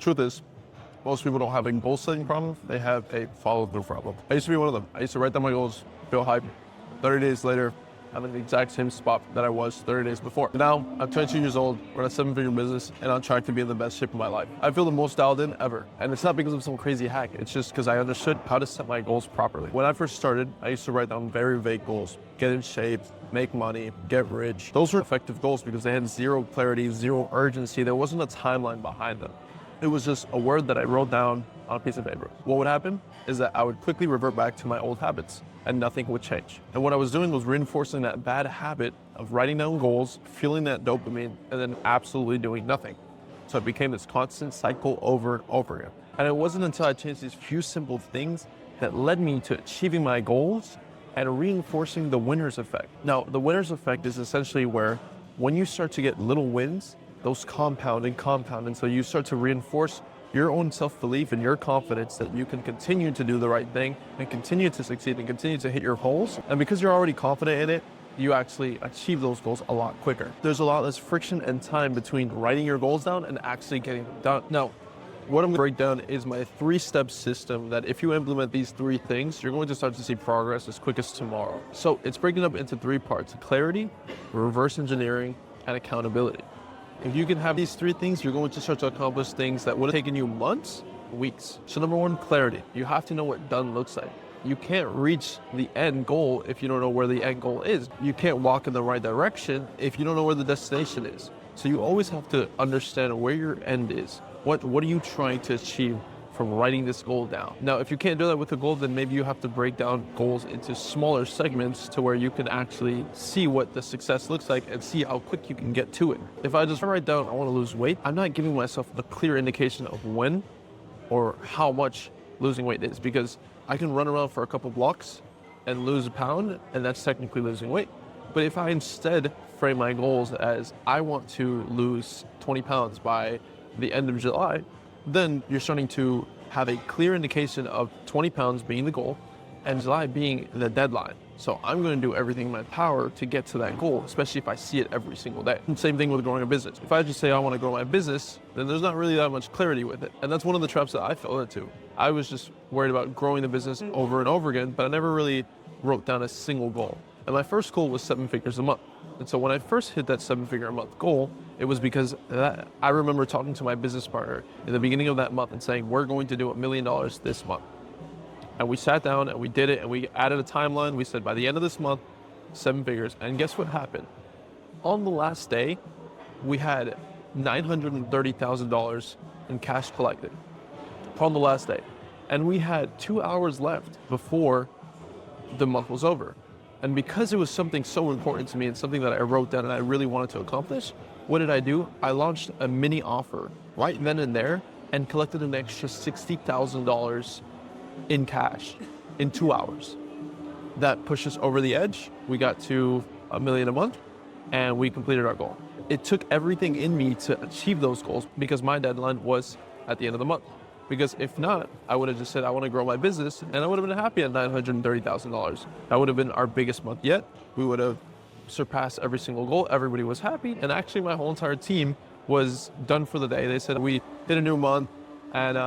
truth is, most people don't have a goal setting problem, they have a follow through problem. I used to be one of them. I used to write down my goals, feel hype. 30 days later, I'm in the exact same spot that I was 30 days before. Now, I'm 22 years old, we're in a 7-figure business, and I'm trying to be in the best shape of my life. I feel the most dialed in ever. And it's not because of some crazy hack, it's just because I understood how to set my goals properly. When I first started, I used to write down very vague goals. Get in shape, make money, get rich. Those were effective goals because they had zero clarity, zero urgency. There wasn't a timeline behind them. It was just a word that I wrote down on a piece of paper. What would happen is that I would quickly revert back to my old habits and nothing would change. And what I was doing was reinforcing that bad habit of writing down goals, feeling that dopamine, and then absolutely doing nothing. So it became this constant cycle over and over again. And it wasn't until I changed these few simple things that led me to achieving my goals and reinforcing the winner's effect. Now, the winner's effect is essentially where when you start to get little wins, those compound and compound, and so you start to reinforce your own self-belief and your confidence that you can continue to do the right thing and continue to succeed and continue to hit your goals. And because you're already confident in it, you actually achieve those goals a lot quicker. There's a lot less friction and time between writing your goals down and actually getting them done. Now, what I'm going to break down is my 3-step system that if you implement these 3 things, you're going to start to see progress as quick as tomorrow. So it's breaking up into 3 parts: clarity, reverse engineering, and accountability. If you can have these 3 things, you're going to start to accomplish things that would have taken you months, weeks. So number 1, clarity. You have to know what done looks like. You can't reach the end goal if you don't know where the end goal is. You can't walk in the right direction if you don't know where the destination is. So you always have to understand where your end is. What are you trying to achieve from writing this goal down? Now, if you can't do that with a goal, then maybe you have to break down goals into smaller segments to where you can actually see what the success looks like and see how quick you can get to it. If I just write down, I want to lose weight, I'm not giving myself a clear indication of when or how much losing weight is, because I can run around for a couple blocks and lose a pound, and that's technically losing weight. But if I instead frame my goals as I want to lose 20 pounds by the end of July, then you're starting to have a clear indication of 20 pounds being the goal and July being the deadline. So I'm going to do everything in my power to get to that goal, especially if I see it every single day. And same thing with growing a business. If I just say I want to grow my business, then there's not really that much clarity with it. And that's one of the traps that I fell into. I was just worried about growing the business over and over again, but I never really wrote down a single goal. And my first goal was 7 figures a month. And so when I first hit that 7-figure a month goal, it was because I remember talking to my business partner in the beginning of that month and saying, we're going to do $1 million this month. And we sat down and we did it and we added a timeline. We said by the end of this month, 7 figures. And guess what happened? On the last day, we had $930,000 in cash collected on the last day. And we had 2 hours left before the month was over. And because it was something so important to me and something that I wrote down and I really wanted to accomplish, what did I do? I launched a mini offer right then and there and collected an extra $60,000 in cash in 2 hours. That pushed us over the edge. We got to $1 million a month and we completed our goal. It took everything in me to achieve those goals because my deadline was at the end of the month. Because if not, I would have just said, I want to grow my business, and I would have been happy at $930,000. That would have been our biggest month yet. We would have surpassed every single goal. Everybody was happy. And actually my whole entire team was done for the day. They said, we did a new month and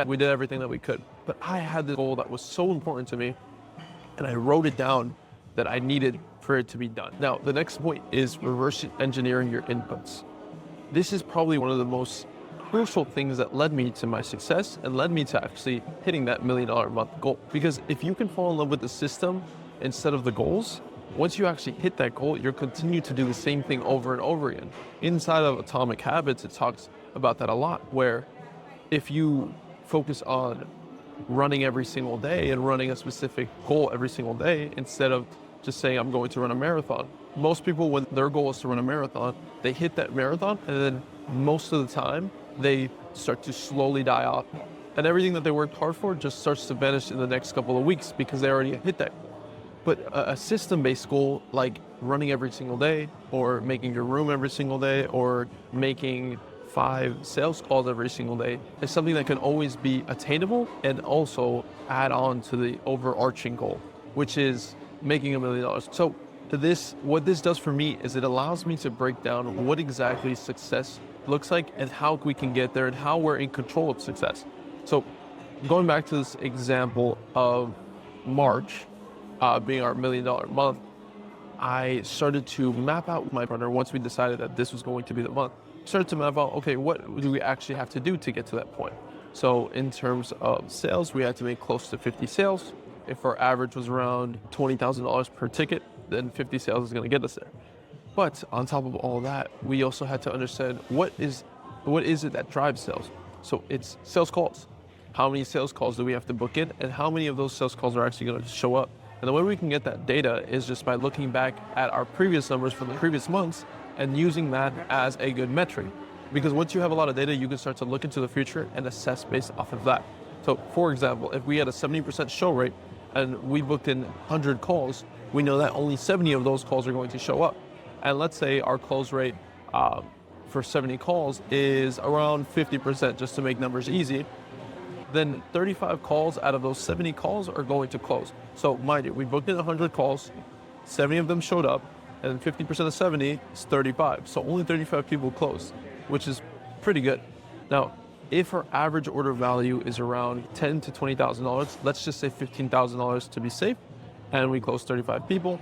we did everything that we could. But I had this goal that was so important to me and I wrote it down that I needed for it to be done. Now, the next point is reverse engineering your inputs. This is probably one of the most crucial things that led me to my success and led me to actually hitting that $1 million a month goal. Because if you can fall in love with the system instead of the goals, once you actually hit that goal, you'll continue to do the same thing over and over again. Inside of Atomic Habits, it talks about that a lot, where if you focus on running every single day and running a specific goal every single day, instead of just saying, I'm going to run a marathon. Most people, when their goal is to run a marathon, they hit that marathon and then most of the time, they start to slowly die off. And everything that they worked hard for just starts to vanish in the next couple of weeks because they already hit that. But a system-based goal, like running every single day, or making your room every single day, or making 5 sales calls every single day, is something that can always be attainable and also add on to the overarching goal, which is making $1 million. So what this does for me is it allows me to break down what exactly success looks like and how we can get there and how we're in control of success. So going back to this example of March being our $1 million month, I started to map out with my partner once we decided that this was going to be the month. Started to map out, okay, what do we actually have to do to get to that point? So in terms of sales, we had to make close to 50 sales. If our average was around $20,000 per ticket, then 50 sales is going to get us there. But on top of all that, we also had to understand what is it that drives sales. So it's sales calls. How many sales calls do we have to book in, and how many of those sales calls are actually going to show up? And the way we can get that data is just by looking back at our previous numbers from the previous months and using that as a good metric. Because once you have a lot of data, you can start to look into the future and assess based off of that. So for example, if we had a 70% show rate and we booked in 100 calls, we know that only 70 of those calls are going to show up. And let's say our close rate for 70 calls is around 50%, just to make numbers easy. Then 35 calls out of those 70 calls are going to close. So mind you, we booked in 100 calls, 70 of them showed up, and 50% of 70 is 35. So only 35 people closed, which is pretty good. Now, if our average order value is around $10,000 to $20,000, let's just say $15,000 to be safe, and we close 35 people,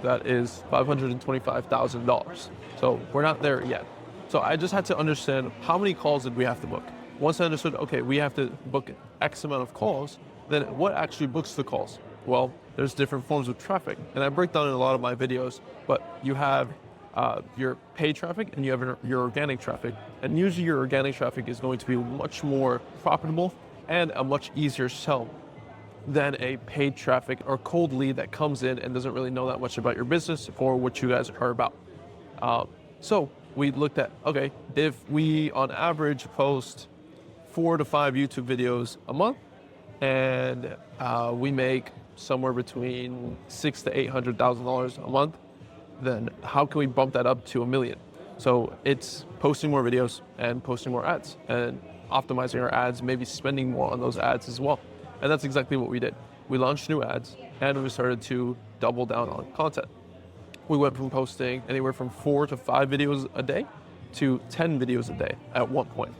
that is $525,000. So we're not there yet. So I just had to understand how many calls did we have to book. Once I understood, okay, we have to book X amount of calls, then what actually books the calls? Well, there's different forms of traffic, and I break down in a lot of my videos, but you have your paid traffic and you have your organic traffic. And usually your organic traffic is going to be much more profitable and a much easier sell than a paid traffic or cold lead that comes in and doesn't really know that much about your business or what you guys are about. So we looked at, okay, if we on average post 4 to 5 YouTube videos a month, and we make somewhere between $600,000 to $800,000 a month, then how can we bump that up to $1 million? So it's posting more videos and posting more ads and optimizing our ads, maybe spending more on those ads as well. And that's exactly what we did. We launched new ads and we started to double down on content. We went from posting anywhere from 4 to 5 videos a day to 10 videos a day at one point.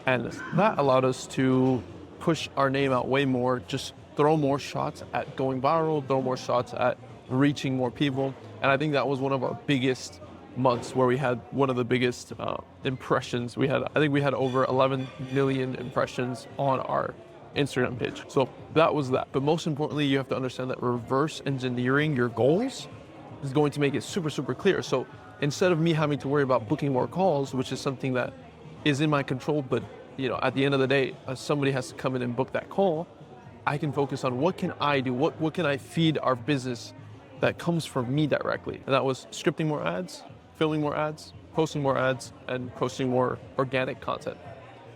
And that allowed us to push our name out way more, just throw more shots at going viral, throw more shots at reaching more people. And I think that was one of our biggest months where we had one of the biggest impressions. I think we had over 11 million impressions on our Instagram page. So that was that. But most importantly, you have to understand that reverse engineering your goals is going to make it super, super clear. So instead of me having to worry about booking more calls, which is something that is in my control, but at the end of the day, somebody has to come in and book that call, I can focus on what can I do? What can I feed our business that comes from me directly? And that was scripting more ads, filming more ads, posting more ads, and posting more organic content.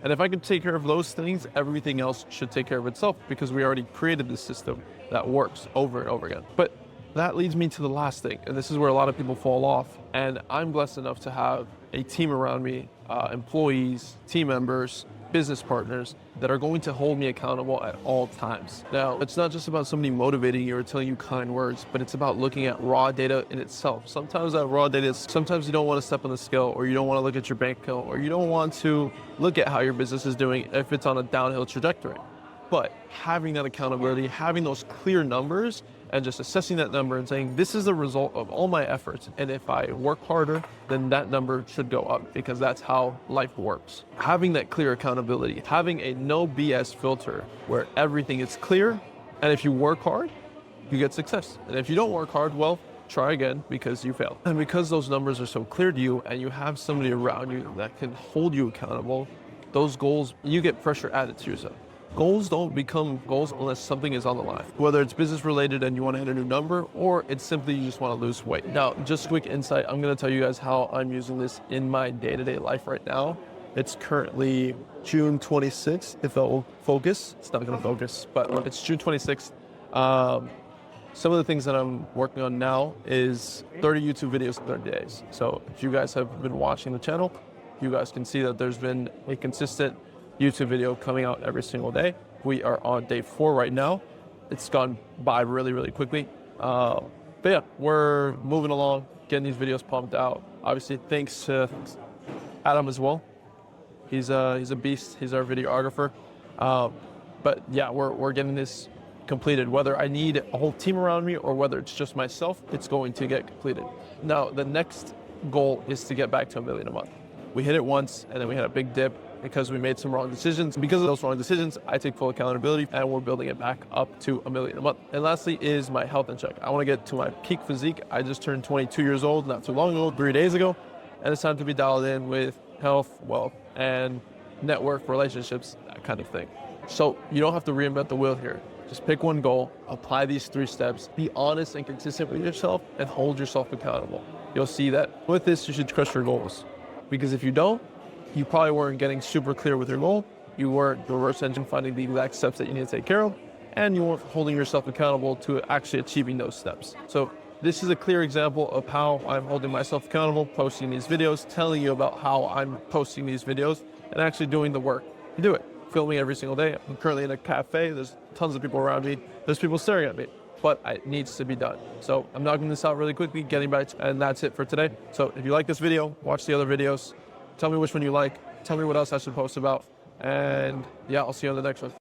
And if I can take care of those things, everything else should take care of itself because we already created this system that works over and over again. But that leads me to the last thing, and this is where a lot of people fall off. And I'm blessed enough to have a team around me, employees, team members, business partners that are going to hold me accountable at all times. Now, it's not just about somebody motivating you or telling you kind words, but it's about looking at raw data in itself. Sometimes that raw data sometimes you don't want to step on the scale, or you don't want to look at your bank account, or you don't want to look at how your business is doing if it's on a downhill trajectory. But having that accountability, having those clear numbers, and just assessing that number and saying, this is the result of all my efforts. And if I work harder, then that number should go up because that's how life works. Having that clear accountability, having a no BS filter where everything is clear. And if you work hard, you get success. And if you don't work hard, well, try again because you failed. And because those numbers are so clear to you and you have somebody around you that can hold you accountable, those goals, you get pressure added to yourself. Goals don't become goals unless something is on the line. Whether it's business related and you want to hit a new number, or it's simply you just want to lose weight. Now, just a quick insight, I'm going to tell you guys how I'm using this in my day-to-day life right now. It's currently June 26th, if it will focus. It's not going to focus, but it's June 26th. Some of the things that I'm working on now is 30 YouTube videos in 30 days. So if you guys have been watching the channel, you guys can see that there's been a consistent YouTube video coming out every single day. We are on day 4 right now. It's gone by really, really quickly. But yeah, we're moving along, getting these videos pumped out. Obviously, thanks to Adam as well. He's a beast. He's our videographer. But yeah, we're getting this completed. Whether I need a whole team around me or whether it's just myself, it's going to get completed. Now, the next goal is to get back to $1 million a month. We hit it once and then we had a big dip because we made some wrong decisions. Because of those wrong decisions, I take full accountability and we're building it back up to $1 million a month. And lastly is my health and check. I want to get to my peak physique. I just turned 22 years old not too long ago, 3 days ago, and it's time to be dialed in with health, wealth, and network, relationships, that kind of thing. So you don't have to reinvent the wheel here. Just pick one goal, apply these 3 steps, be honest and consistent with yourself, and hold yourself accountable. You'll see that with this, you should crush your goals. Because if you don't, you probably weren't getting super clear with your goal, you weren't reverse engine finding the exact steps that you need to take care of, and you weren't holding yourself accountable to actually achieving those steps. So this is a clear example of how I'm holding myself accountable, posting these videos, telling you about how I'm posting these videos, and actually doing the work to do it. Filming every single day. I'm currently in a cafe. There's tons of people around me. There's people staring at me, but it needs to be done. So I'm knocking this out really quickly, getting back, and that's it for today. So if you like this video, watch the other videos. Tell me which one you like. Tell me what else I should post about. And yeah, I'll see you on the next one.